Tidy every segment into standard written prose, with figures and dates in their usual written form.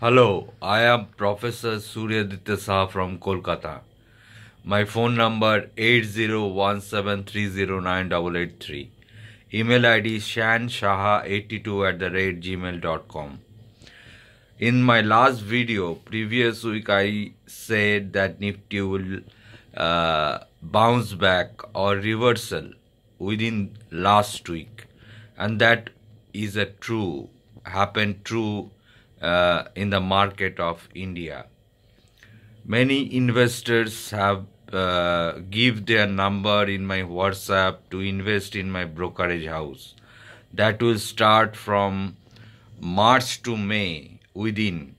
Hello, I am Professor Suryaditya Saha from Kolkata. My phone number 8017309883. Email ID shanshaha82@gmail.com. In my last video, previous week, I said that Nifty will bounce back or reversal within last week, and that is a happened true in the market of India. Many investors have give their number in my WhatsApp to invest in my brokerage house. That will start from March to May within,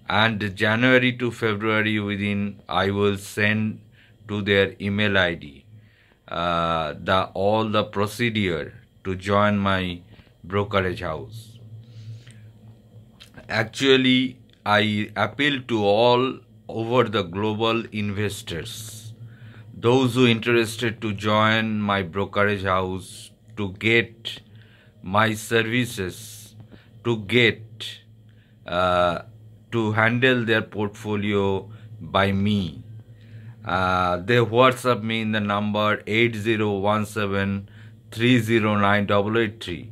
and January to February within. I will send to their email ID all the procedure to join my brokerage house. Actually, I appeal to all over the global investors, those who interested to join my brokerage house to get my services, to get to handle their portfolio by me. They WhatsApp me in the number 8017309883.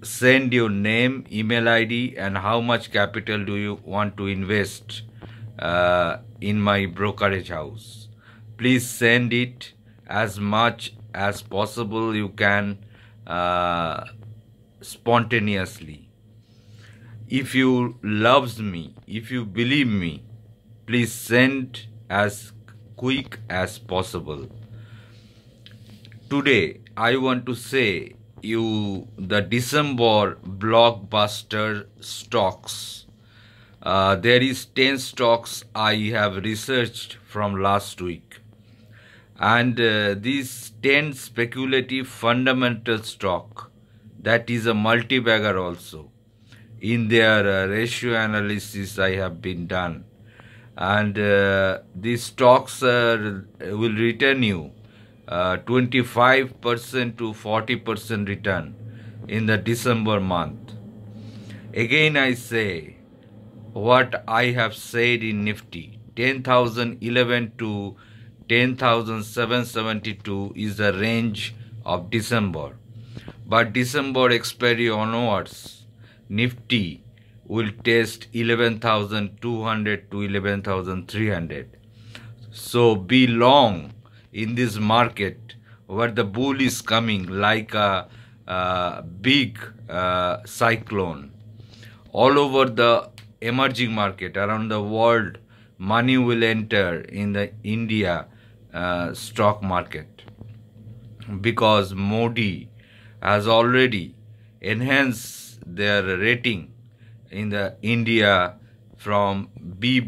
Send your name, email ID, and how much capital do you want to invest in my brokerage house. Please send it as much as possible you can spontaneously. If you loves me, if you believe me, please send as quick as possible. Today I want to say you the December blockbuster stocks. There is 10 stocks I have researched from last week, and these 10 speculative fundamental stock, that is a multi-bagger also. In their ratio analysis I have been done, and these stocks will return you 25% to 40% return in the December month. Again I say what I have said in Nifty, 10,011 to 10,772 is the range of December. But December expiry onwards, Nifty will test 11,200 to 11,300. So be long in this market where the bull is coming like a big cyclone. All over the emerging market around the world, money will enter in the India stock market, because Modi has already enhanced their rating in the India from B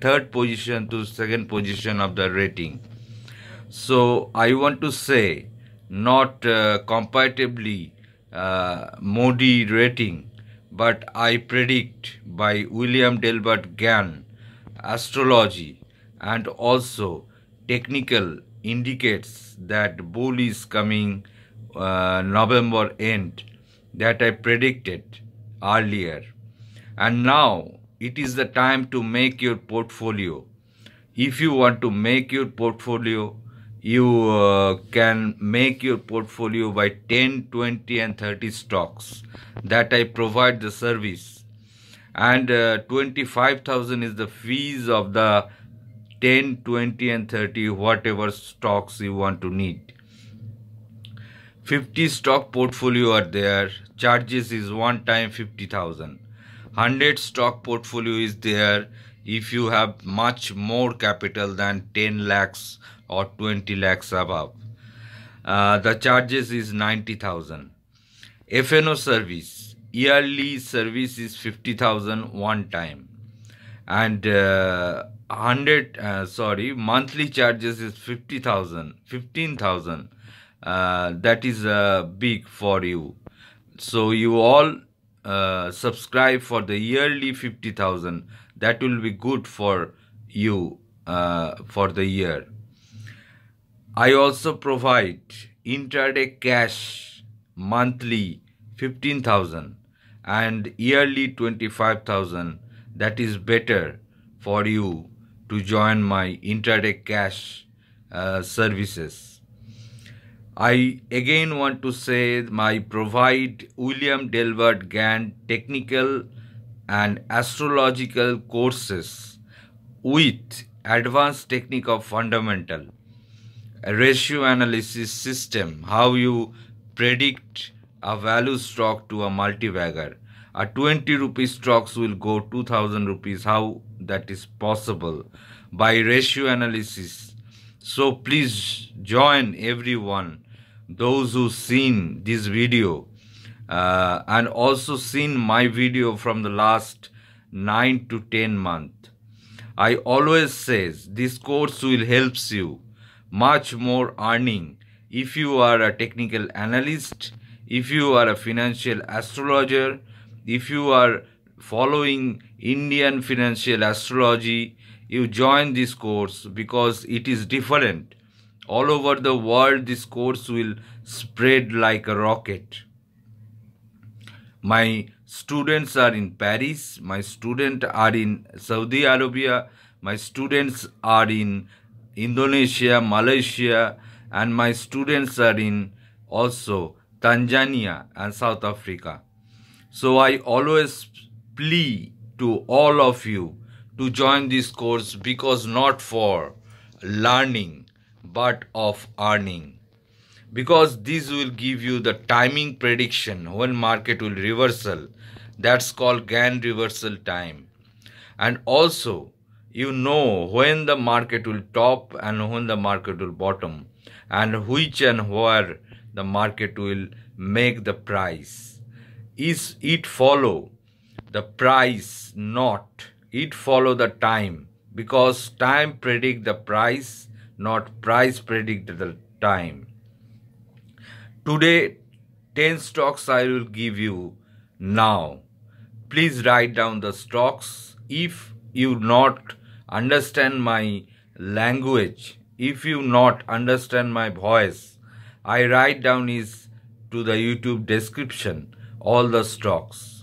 third position to second position of the rating. So I want to say, not comparatively Modi rating, but I predict by William Delbert Gann astrology and also technical indicates that bull is coming November end, that I predicted earlier. And now it is the time to make your portfolio. If you want to make your portfolio, you can make your portfolio by 10, 20 and 30 stocks that I provide the service. And 25,000 is the fees of the 10, 20 and 30 whatever stocks you want to need. 50 stock portfolio are there. Charges is one time 50,000. 100 stock portfolio is there if you have much more capital than 10 lakhs or 20 lakhs above. The charges is 90,000. FNO service, yearly service is 50,000 one time, and monthly charges is 15,000. That is big for you. So you all subscribe for the yearly 50,000. That will be good for you for the year. I also provide intraday cash monthly 15,000 and yearly 25,000, that is better for you to join my intraday cash services. I again want to say I provide William Delbert Gann technical and astrological courses with advanced technique of fundamental ratio analysis system, how you predict a value stock to a multi-bagger. A 20 rupees stocks will go 2000 rupees. How that is possible? By ratio analysis. So please join everyone, those who seen this video and also seen my video from the last 9 to 10 months. I always says this course will helps you much more earning if you are a technical analyst, if you are a financial astrologer, if you are following Indian financial astrology. You join this course because it is different. All over the world this course will spread like a rocket. My students are in Paris, my students are in Saudi Arabia, my students are in Indonesia, Malaysia, and my students are in also Tanzania and South Africa. So I always plea to all of you to join this course, because not for learning but of earning. Because this will give you the timing prediction when market will reversal. That's called Gann reversal time. And also you know when the market will top and when the market will bottom, and which and where the market will make the price. Is it follow the price? Not. It follow the time, because time predict the price, not price predict the time. Today 10 stocks I will give you now. Please write down the stocks. If you not understand my language, if you not understand my voice, I write down is to the YouTube description all the stocks.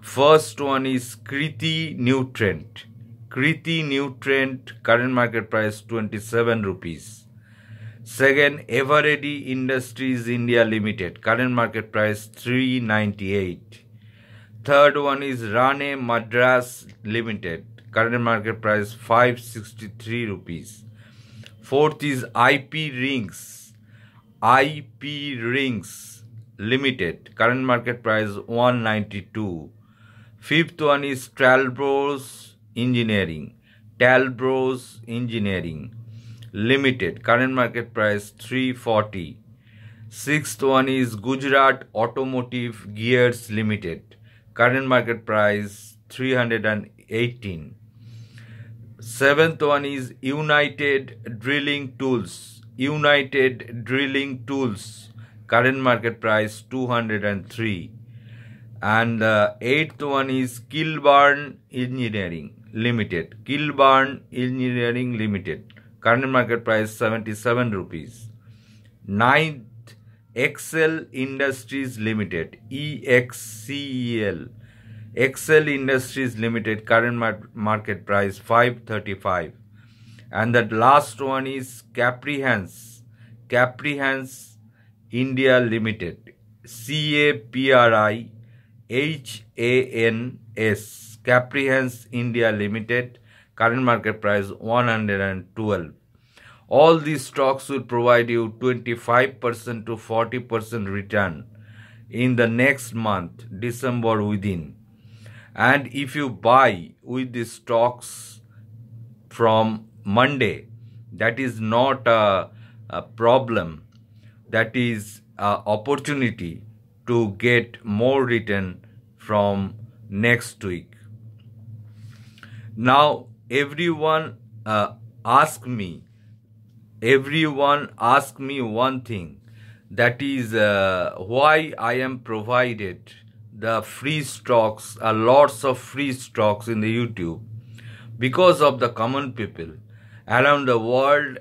First one is Kriti Nutrient. Kriti Nutrient, current market price 27 rupees. Second, Eveready Industries India Limited, current market price 398. Third one is Rane Madras Limited, current market price 563 rupees. Fourth is IP Rings Limited, current market price 192. Fifth one is Talbros Engineering Limited, current market price 340. Sixth one is Gujarat Automotive Gears Limited, current market price 318. Seventh one is United Drilling Tools, current market price 203. And the eighth one is Kilburn Engineering Limited, current market price 77 rupees. Ninth, Excel Industries Limited, EXCEL, current market price 535. And the last one is Caprihans India Limited, CAPRIHANS, Caprihans India Limited, current market price 112. All these stocks will provide you 25% to 40% return in the next month, December within. And if you buy with these stocks from Monday, that is not a problem. That is an opportunity to get more return from next week. Now everyone ask me one thing, that is why I am provided the free stocks, lots of free stocks in the YouTube. Because of the common people around the world,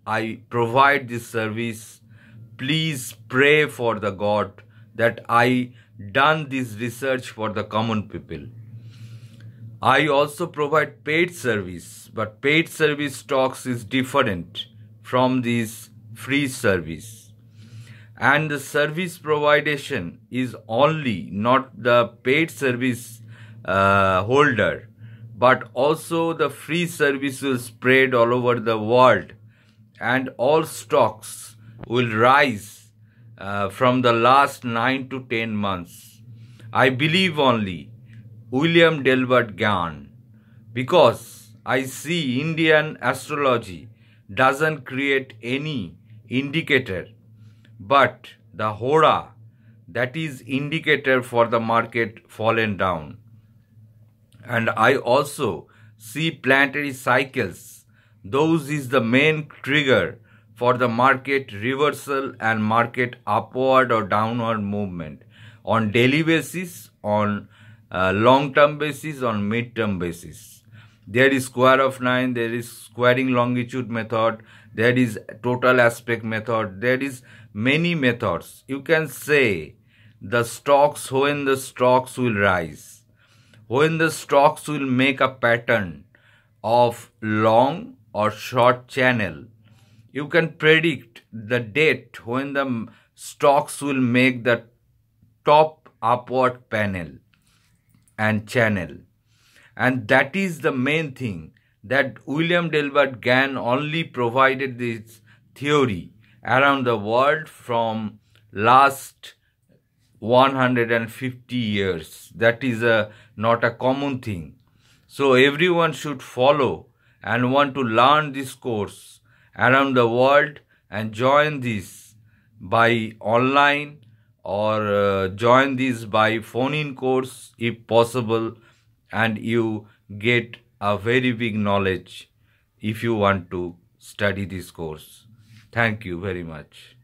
I provide this service please pray for the God that I done this research for the common people. I also provide paid service, but paid service stocks is different from this free service. And the service providation is only not the paid service holder, but also the free service will spread all over the world, and all stocks will rise from the last 9 to 10 months. I believe only William Delbert Gann, because I see Indian astrology doesn't create any indicator, but the Hora, that is indicator for the market fallen down. And I also see planetary cycles. Those is the main trigger for the market reversal and market upward or downward movement on daily basis, on long-term basis, on mid-term basis. There is square of 9, there is squaring longitude method, there is total aspect method, there is many methods. You can say the stocks, when the stocks will rise, when the stocks will make a pattern of long or short channel. You can predict the date when the stocks will make the top upward panel and channel. And that is the main thing, that William Delbert Gann only provided this theory around the world from last 150 years. That is not a common thing. So everyone should follow and want to learn this course around the world and join this by online or join this by phone-in course if possible, and you get a very big knowledge if you want to study this course. Thank you very much.